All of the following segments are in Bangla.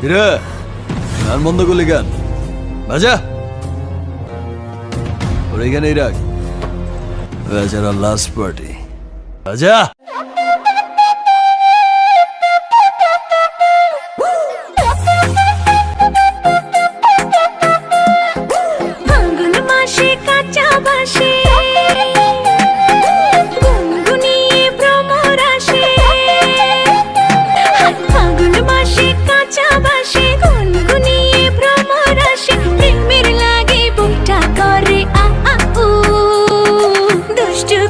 কিরে গান বন্ধ করলি কেন? বাজা ওর এখানেই রাখ, বেচারা লাস্ট পার্টি। বাজা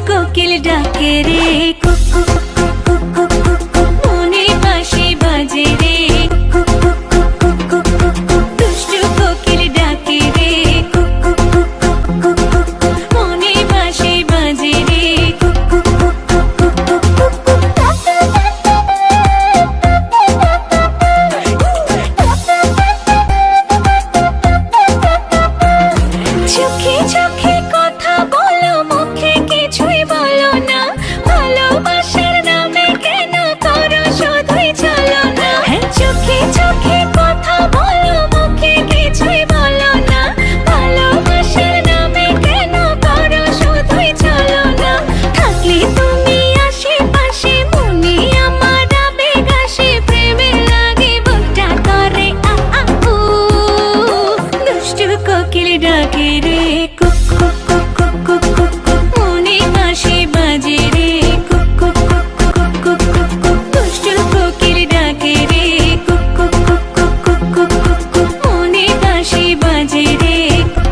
কোকিল ডাকে রে কুকু কুকু কুকু কুকু, মনে বাঁশি বাজে রে কুকু কুকু কুকু কুকু, দুষ্টু কোকিল ডাকে রে কুকু কুকু কুকু কুকু, মনে বাঁশি বাজে রে কুকু কুকু কুকু কুকু। চোখে চোখে কথা বলো, মুখে কিছুই বলো না, ভালোবাসার নামে কেন করো শুধুই চলো না। হ্যাঁ চোখে চোখে কথা বলো, মুখে কিছুই বলো না, ভালোবাসার নামে কেন করো শুধুই চলো না। থাকলে তুমি আশেপাশে, মনে আমার আবেগ আসে, প্রেমে লাগে বুকটা করে আ আ উ, দুষ্টু কোকিল ডাকে রে কুকু কুকু কুকু কুকু, মনে বাঁশি বাজে রে কুকু কুকু কুকু কুকু, দুষ্টু কোকিল ডাকে রে কুকু কুকু কুকু কুকু, মনে বাঁশি বাজে রে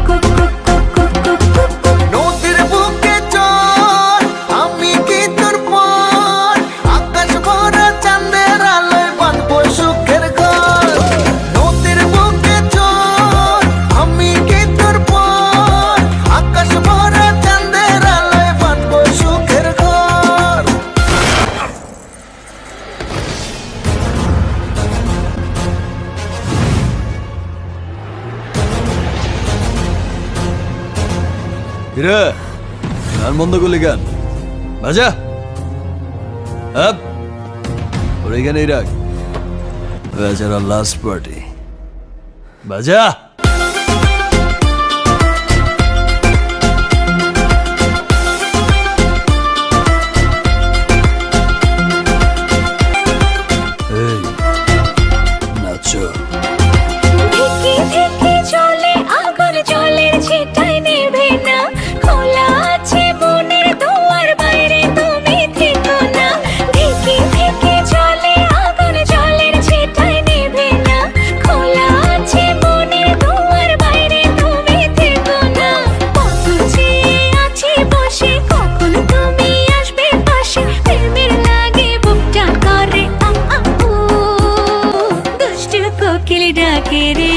কুকু কুকু কুকু কুকু। নদীর বুকে চল, আমি কি তোর পর, আকাশ ভরা চাঁদের আলোয় বাঁধবো সুখের ঘর। নদীর বুকে চল, আমি কি তোর পর, আকাশ ভরা চাঁদের আলোয় বাঁধবো সুখের ঘর। কিরে গান বন্ধ করলি কেন? বাজা ওর এখানেই রাখ, বেচারা লাস্ট পার্টি। বাজা এই নাচো। ধিকি ধিকি চলে আগুন, জলের ছিটায় নেভে না, খোলা আছে মনের দুয়ার, বাইরে তুমি থেকো না। ধিকি ধিকি চলে আগুন, জলের ছিটায় নেভে না, খোলা আছে মনের দুয়ার, বাইরে তুমি থেকো না। কত চেয়ে আছি বসে, কখন তুমি আসবে পাশে, প্রেমের লাগে বুকটা করে আ আ উ, দুষ্টু কোকিল ডাকে রে।